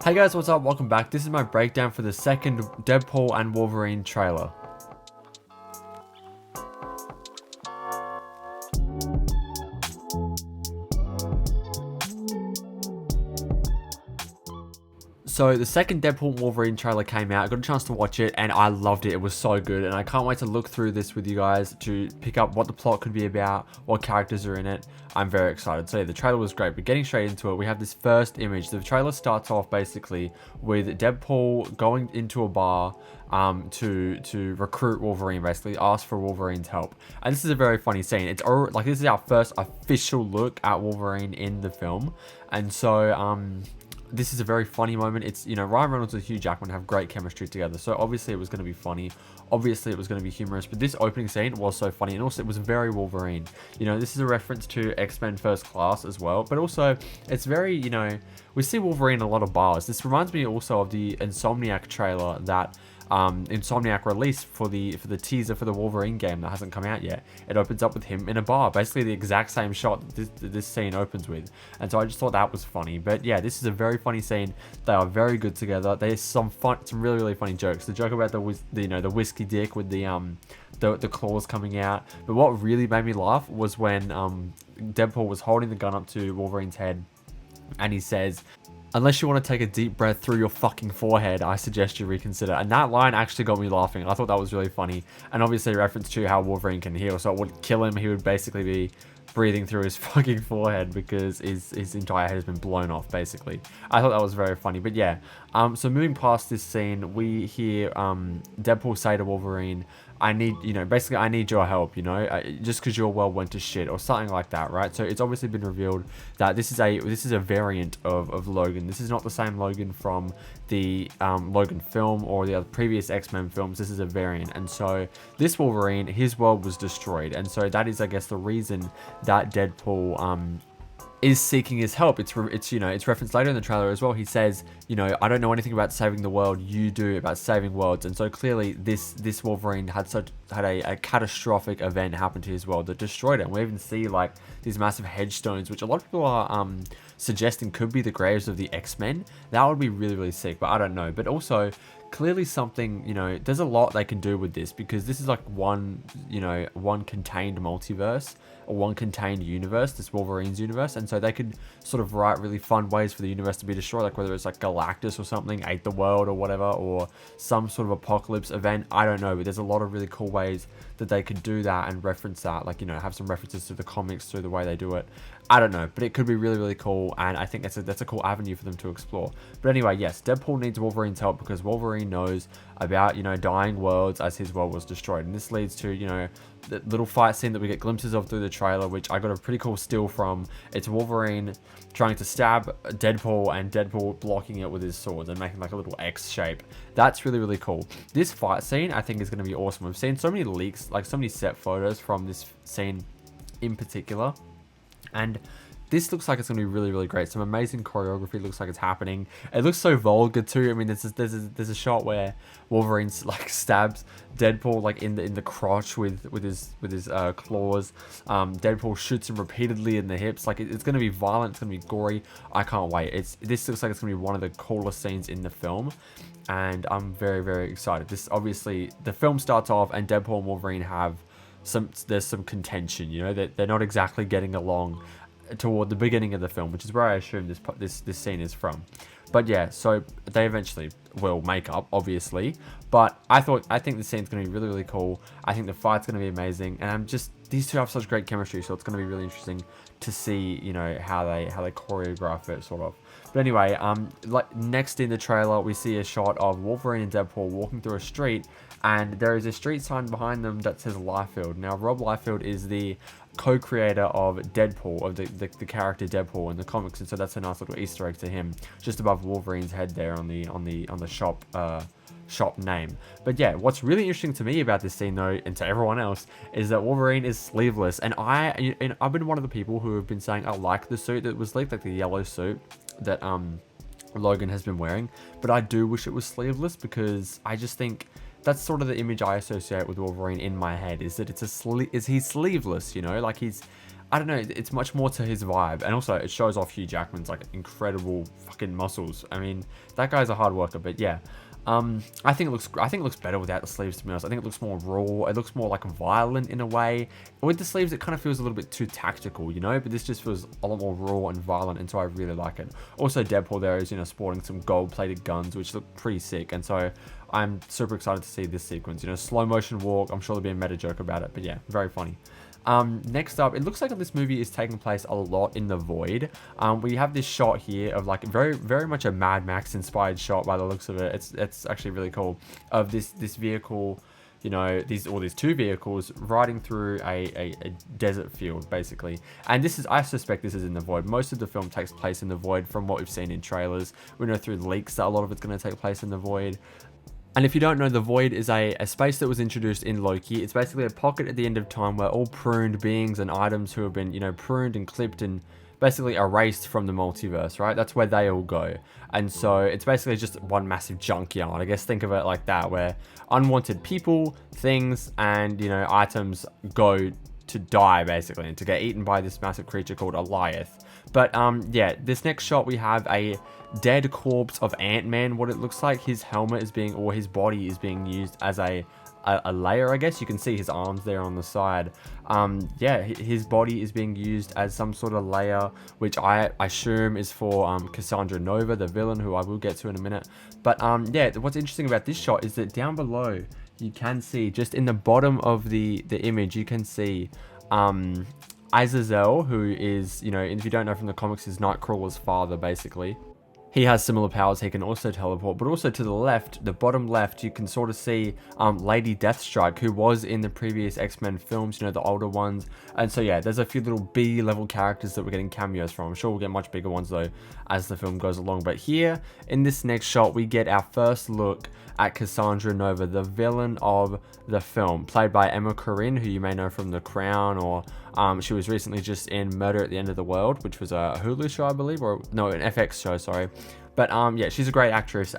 Hey guys, what's up? Welcome back. This is my breakdown for the second Deadpool and Wolverine trailer. So the second Deadpool and Wolverine trailer came out. I got a chance to watch it and I loved it. It was so good and I can't wait to look through this with you guys to pick up what the plot could be about, what characters are in it. I'm very excited. So yeah, the trailer was great, but getting straight into it, we have this first image. The trailer starts off basically with Deadpool going into a bar to recruit Wolverine, basically ask for Wolverine's help. And this is a very funny scene. It's like this is our first official look at Wolverine in the film. And so this is a very funny moment. It's, you know, Ryan Reynolds and Hugh Jackman have great chemistry together. So obviously it was going to be funny. Obviously it was going to be humorous. But this opening scene was so funny. And also it was very Wolverine. You know, this is a reference to X-Men First Class as well. But also it's very, you know, we see Wolverine in a lot of bars. This reminds me also of the Insomniac trailer that Insomniac released for the teaser for the Wolverine game that hasn't come out yet. It opens up with him in a bar, basically the exact same shot that this scene opens with. And so I just thought that was funny. But yeah, this is a very funny scene. They are very good together. There's some really funny jokes. The joke about the whiskey dick with the claws coming out. But what really made me laugh was when Deadpool was holding the gun up to Wolverine's head and he says, "Unless you want to take a deep breath through your fucking forehead, I suggest you reconsider." And that line actually got me laughing. I thought that was really funny. And obviously a reference to how Wolverine can heal. So it would kill him. He would basically be breathing through his fucking forehead because his entire head has been blown off, basically. I thought that was very funny. But yeah, so moving past this scene, we hear Deadpool say to Wolverine, I need your help, you know, just because your world went to shit or something like that, right? So it's obviously been revealed that this is a variant of Logan. This is not the same Logan from the Logan film or the other previous X-Men films. This is a variant. And so this Wolverine, his world was destroyed. And so that is, I guess, the reason that Deadpool is seeking his help. It's referenced later in the trailer as well. He says, you know, I don't know anything about saving the world. You do, about saving worlds. And so clearly this Wolverine had a catastrophic event happen to his world that destroyed it. And we even see like these massive headstones, which a lot of people are suggesting could be the graves of the X-Men. That would be really, really sick, but I don't know. But also clearly something, you know, there's a lot they can do with this because this is like one contained multiverse or one contained universe, this Wolverine's universe. And so they could sort of write really fun ways for the universe to be destroyed, like whether it's like Galactus or something ate the world or whatever, or some sort of apocalypse event. I don't know, but there's a lot of really cool ways that they could do that and reference that, like, you know, have some references to the comics through the way they do it. I don't know, but it could be really, really cool, and I think that's a cool avenue for them to explore. But anyway, yes, Deadpool needs Wolverine's help because Wolverine knows about, you know, dying worlds as his world was destroyed. And this leads to, you know, the little fight scene that we get glimpses of through the trailer, which I got a pretty cool still from. It's Wolverine trying to stab Deadpool and Deadpool blocking it with his swords and making like a little X shape. That's really, really cool. This fight scene I think is going to be awesome. We've seen so many leaks, like so many set photos from this scene in particular, and this looks like it's going to be really, really great. Some amazing choreography looks like it's happening. It looks so vulgar too. I mean, there's a shot where Wolverine like stabs Deadpool like in the crotch with his claws. Deadpool shoots him repeatedly in the hips. Like it's going to be violent. It's going to be gory. I can't wait. This looks like it's going to be one of the coolest scenes in the film, and I'm very, very excited. This obviously the film starts off and Deadpool and Wolverine have there's some contention. You know, they're not exactly getting along toward the beginning of the film, which is where I assume this scene is from. But yeah, so they eventually will make up, obviously. But I think the scene's going to be really, really cool. I think the fight's going to be amazing, and these two have such great chemistry, so it's going to be really interesting to see, you know, how they choreograph it, sort of. But anyway, like next in the trailer, we see a shot of Wolverine and Deadpool walking through a street, and there is a street sign behind them that says Liefeld. Now, Rob Liefeld is the co-creator of Deadpool, of the character Deadpool in the comics, and so that's a nice little Easter egg to him, just above Wolverine's head there on the shop name. But yeah, what's really interesting to me about this scene though, and to everyone else, is that Wolverine is sleeveless, and I've been one of the people who have been saying I like the suit that was leaked, like the yellow suit that Logan has been wearing, but I do wish it was sleeveless because I just think that's sort of the image I associate with Wolverine in my head, is that he's sleeveless, you know, like he's I don't know, it's much more to his vibe. And also it shows off Hugh Jackman's like incredible fucking muscles. I mean, that guy's a hard worker. But yeah, I think it looks better without the sleeves, to be honest. I think it looks more raw. It looks more like violent in a way. With the sleeves, it kind of feels a little bit too tactical, you know, but this just feels a lot more raw and violent, and so I really like it. Also, Deadpool there is, you know, sporting some gold-plated guns, which look pretty sick, and so I'm super excited to see this sequence. You know, slow motion walk. I'm sure there'll be a meta joke about it, but yeah, very funny. Next up, it looks like this movie is taking place a lot in the void. We have this shot here of like very much a Mad Max inspired shot by the looks of it. It's actually really cool, of this vehicle, you know, these two vehicles riding through a desert field basically. And this is, I suspect this is in the void. Most of the film takes place in the void from what we've seen in trailers. We know through leaks that a lot of it's going to take place in the void. And if you don't know, the Void is a space that was introduced in Loki. It's basically a pocket at the end of time where all pruned beings and items who have been, you know, pruned and clipped and basically erased from the multiverse, right? That's where they all go. And so it's basically just one massive junkyard. I guess think of it like that, where unwanted people, things, and, you know, items go to die basically and to get eaten by this massive creature called Alioth. But yeah, this next shot we have a dead corpse of Ant-Man. What it looks like, his helmet is being, or his body is being used as a layer, I guess. You can see his arms there on the side. Yeah, his body is being used as some sort of layer, which I assume is for Cassandra Nova, the villain, who I will get to in a minute. But yeah, what's interesting about this shot is that down below you can see, just in the bottom of the image, you can see Azazel, who is, you know, if you don't know from the comics, is Nightcrawler's father basically. He has similar powers. He can also teleport, but also to the left, the bottom left, you can sort of see Lady Deathstrike, who was in the previous X-Men films, you know, the older ones. And so yeah, there's a few little B-level characters that we're getting cameos from. I'm sure we'll get much bigger ones though as the film goes along. But here in this next shot, we get our first look at Cassandra Nova, the villain of the film, played by Emma Corrin, who you may know from The Crown, or she was recently just in Murder at the End of the World, which was a Hulu show, I believe, or no, an FX show, sorry. But yeah, she's a great actress.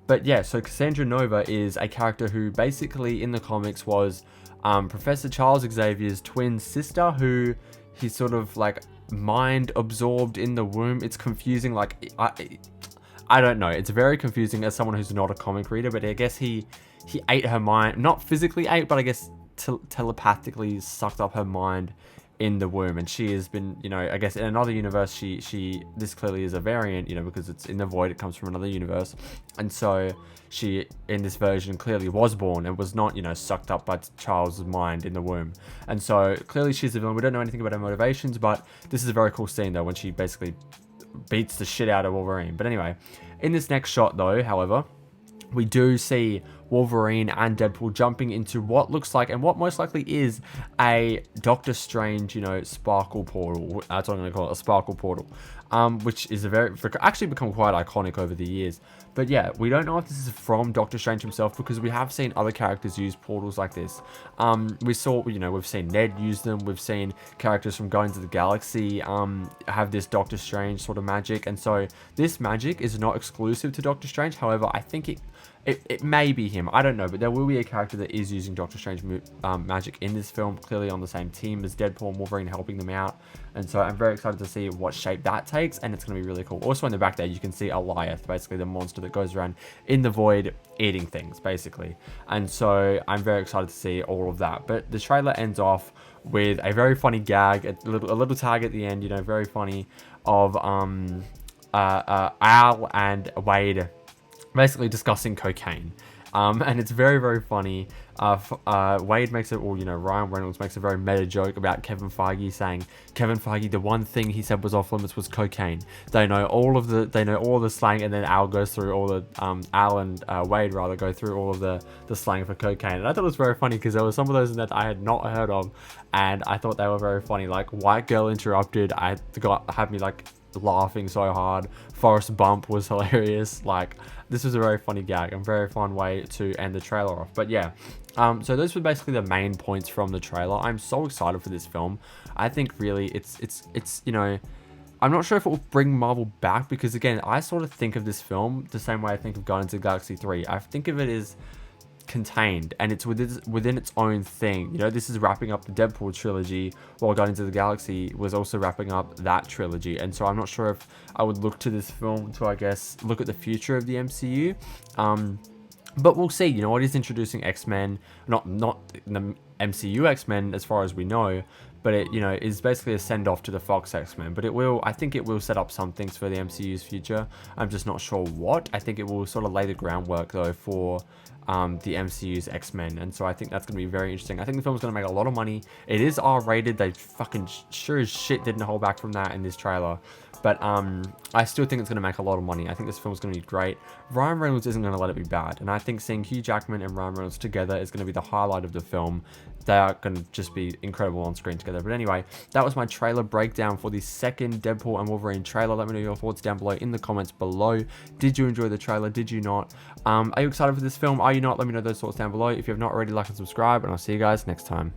But yeah, so Cassandra Nova is a character who basically in the comics was Professor Charles Xavier's twin sister, who he's sort of like mind absorbed in the womb. It's confusing, like I don't know. It's very confusing as someone who's not a comic reader, but I guess he ate her mind, not physically ate, but I guess telepathically sucked up her mind in the womb. And she has been, you know, I guess in another universe, this clearly is a variant, you know, because it's in the void, it comes from another universe. And so she, in this version, clearly was born and was not, you know, sucked up by Charles' mind in the womb. And so clearly she's a villain. We don't know anything about her motivations, but this is a very cool scene though, when she basically beats the shit out of Wolverine. But anyway, in this next shot though, however, we do see Wolverine and Deadpool jumping into what looks like, and what most likely is, a Doctor Strange, you know, sparkle portal. That's what I'm going to call it, a sparkle portal. Which is actually become quite iconic over the years. But yeah, we don't know if this is from Doctor Strange himself, because we have seen other characters use portals like this. We saw, you know, we've seen Ned use them. We've seen characters from Guardians of the Galaxy have this Doctor Strange sort of magic. And so this magic is not exclusive to Doctor Strange. However, I think it may be him. I don't know, but there will be a character that is using Doctor Strange magic in this film, clearly on the same team as Deadpool and Wolverine, helping them out. And so I'm very excited to see what shape that takes, and it's going to be really cool. Also in the back there, you can see Alioth, basically the monster that goes around in the void eating things, basically. And so I'm very excited to see all of that. But the trailer ends off with a very funny gag, a little tag at the end, you know, very funny, of Al and Wade basically discussing cocaine. And it's very, very funny. Wade makes it, or, you know, Ryan Reynolds makes a very meta joke about Kevin Feige, saying Kevin Feige, the one thing he said was off limits was cocaine. They know all of the slang, and then Al goes through all the Al and Wade rather go through all of the slang for cocaine. And I thought it was very funny because there were some of those in that I had not heard of, and I thought they were very funny. Like White Girl Interrupted, had me like laughing so hard. Forrest Bump was hilarious. Like, this was a very funny gag and very fun way to end the trailer off. But yeah, so those were basically the main points from the trailer. I'm so excited for this film. I think really it's you know, I'm not sure if it will bring Marvel back, because again, I sort of think of this film the same way I think of Guardians of the Galaxy 3. I think of it as contained, and it's within its own thing. You know, this is wrapping up the Deadpool trilogy, while Guardians of the Galaxy was also wrapping up that trilogy. And so I'm not sure if I would look to this film to, I guess, look at the future of the MCU. But we'll see. You know, it is introducing X-Men, not the MCU X-Men as far as we know, but it, you know, is basically a send-off to the Fox X-Men. But I think it will set up some things for the MCU's future. I'm just not sure what. I think it will sort of lay the groundwork, though, for the MCU's X-Men. And so I think that's going to be very interesting. I think the film's going to make a lot of money. It is R-rated. They fucking sure as shit didn't hold back from that in this trailer. But I still think it's going to make a lot of money. I think this film's going to be great. Ryan Reynolds isn't going to let it be bad. And I think seeing Hugh Jackman and Ryan Reynolds together is going to be the highlight of the film. They are going to just be incredible on screen together. But anyway, that was my trailer breakdown for the second Deadpool and Wolverine trailer. Let me know your thoughts down below in the comments below. Did you enjoy the trailer? Did you not? Are you excited for this film? Are you not? Let me know those thoughts down below. If you have not already, like and subscribe. And I'll see you guys next time.